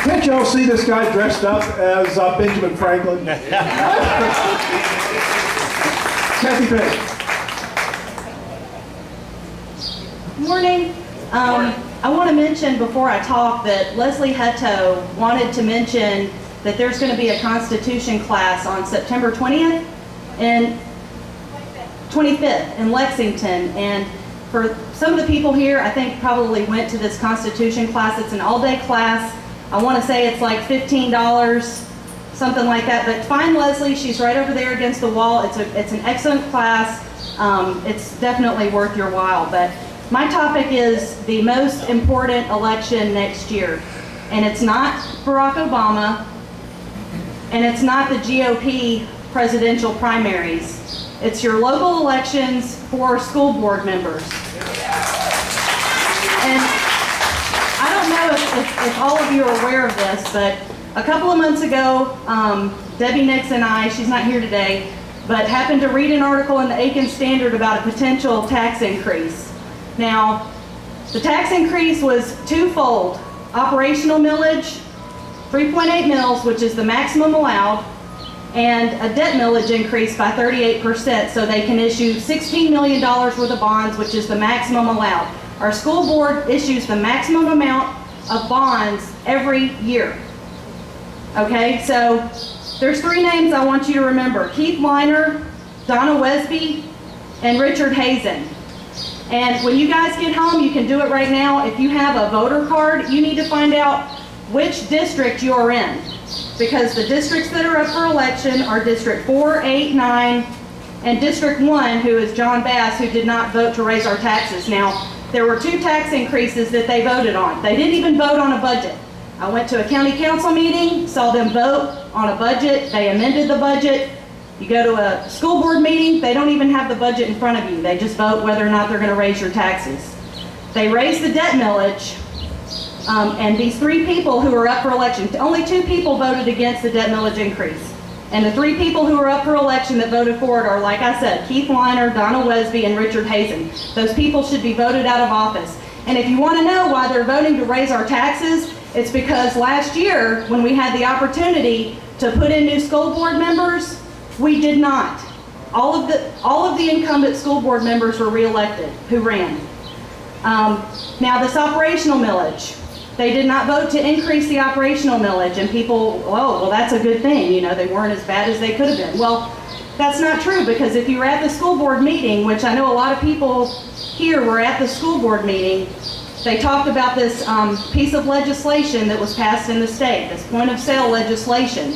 Can't y'all see this guy dressed up as Benjamin Franklin? Kathy Petty. Morning. I want to mention before I talk that Leslie Hutto wanted to mention that there's going to be a Constitution class on September 20th and 25th in Lexington. And for some of the people here, I think probably went to this Constitution class. It's an all-day class. I want to say it's like $15, something like that. But find Leslie. She's right over there against the wall. It's an excellent class. It's definitely worth your while. But my topic is the most important election next year. And it's not Barack Obama, and it's not the GOP presidential primaries. It's your local elections for school board members. And I don't know if all of you are aware of this, but a couple of months ago, Debbie Nix and I, she's not here today, but happened to read an article in the Aiken Standard about a potential tax increase. Now, the tax increase was twofold. Operational millage, 3.8 mils, which is the maximum allowed, and a debt millage increase by 38%, so they can issue $16 million worth of bonds, which is the maximum allowed. Our school board issues the maximum amount of bonds every year. Okay, so there's three names I want you to remember: Keith Weiner, Donna Wesby, and Richard Hazen. And when you guys get home, you can do it right now. If you have a voter card, you need to find out which district you're in, because the districts that are up for election are District 4, 8, 9, and District 1, who is John Bass, who did not vote to raise our taxes. Now, there were 2 tax increases that they voted on. They didn't even vote on a budget. I went to a county council meeting, saw them vote on a budget. They amended the budget. You go to a school board meeting, they don't even have the budget in front of you. They just vote whether or not they're going to raise your taxes. They raised the debt millage, and these 3 people who are up for election, only 2 people voted against the debt millage increase. And the 3 people who are up for election that voted for it are, like I said, Keith Weiner, Donna Wesby, and Richard Hazen. Those people should be voted out of office. And if you want to know why they're voting to raise our taxes, it's because last year, when we had the opportunity to put in new school board members, we did not. All of the incumbent school board members were reelected who ran. Now this operational millage, they did not vote to increase the operational millage, and people, oh, well, that's a good thing. You know, they weren't as bad as they could have been. Well, that's not true, because if you were at the school board meeting, which I know a lot of people here were at the school board meeting, they talked about this piece of legislation that was passed in the state, this point of sale legislation.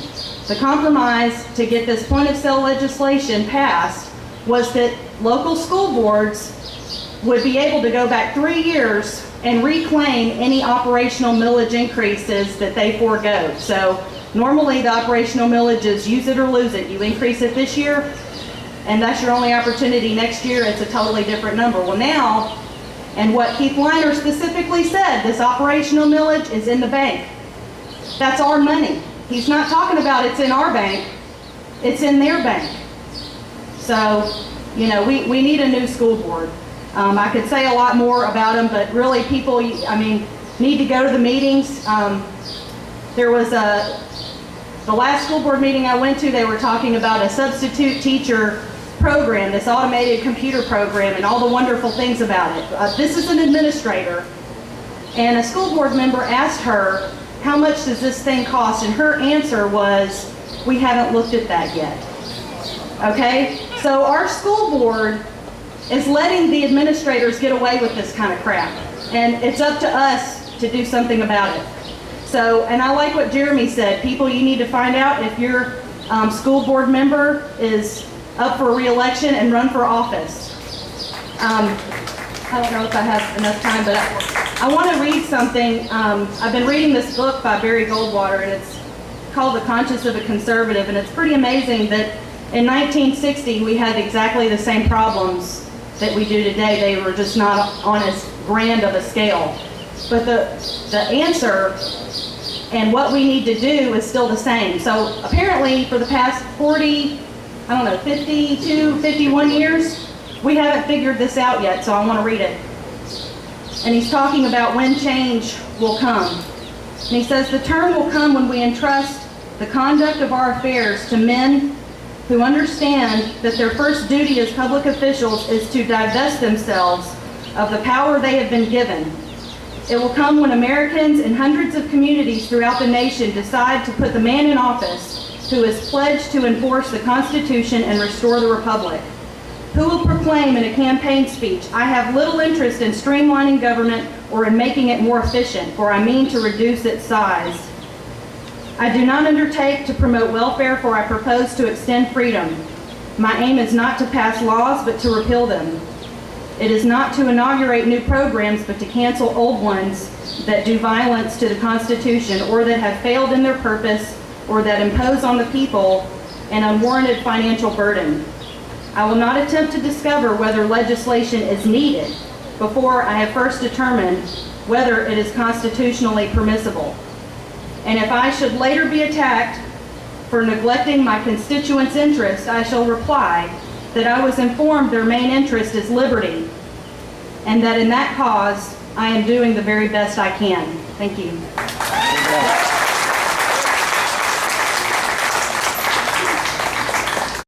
The compromise to get this point of sale legislation passed was that local school boards would be able to go back 3 years and reclaim any operational millage increases that they forego. So normally the operational millage is use it or lose it. You increase it this year, and that's your only opportunity. Next year, it's a totally different number. Well now, and what Keith Weiner specifically said, this operational millage is in the bank. That's our money. He's not talking about it's in our bank, it's in their bank. So, you know, we need a new school board. I could say a lot more about them, but really people, I mean, need to go to the meetings. There was the last school board meeting I went to, they were talking about a substitute teacher program, this automated computer program, and all the wonderful things about it. This is an administrator, and a school board member asked her, how much does this thing cost? And her answer was, we haven't looked at that yet. Okay? So our school board is letting the administrators get away with this kind of crap. And it's up to us to do something about it. So, and I like what Jeremy said. People, you need to find out if your school board member is up for re-election and run for office. I don't know if I have enough time, but I want to read something. I've been reading this book by Barry Goldwater, and it's called The Conscience of a Conservative, and it's pretty amazing that in 1960 we had exactly the same problems that we do today. They were just not on as grand of a scale. But the answer and what we need to do is still the same. So apparently for the past 40, I don't know, 52, 51 years, we haven't figured this out yet, so I want to read it. And he's talking about when change will come. And he says, the term will come when we entrust the conduct of our affairs to men who understand that their first duty as public officials is to divest themselves of the power they have been given. It will come when Americans in hundreds of communities throughout the nation decide to put the man in office who is pledged to enforce the Constitution and restore the Republic. Who will proclaim in a campaign speech, I have little interest in streamlining government or in making it more efficient, for I mean to reduce its size. I do not undertake to promote welfare, for I propose to extend freedom. My aim is not to pass laws, but to repeal them. It is not to inaugurate new programs, but to cancel old ones that do violence to the Constitution or that have failed in their purpose or that impose on the people an unwarranted financial burden. I will not attempt to discover whether legislation is needed before I have first determined whether it is constitutionally permissible. And if I should later be attacked for neglecting my constituents' interest, I shall reply that I was informed their main interest is liberty, and that in that cause I am doing the very best I can. Thank you.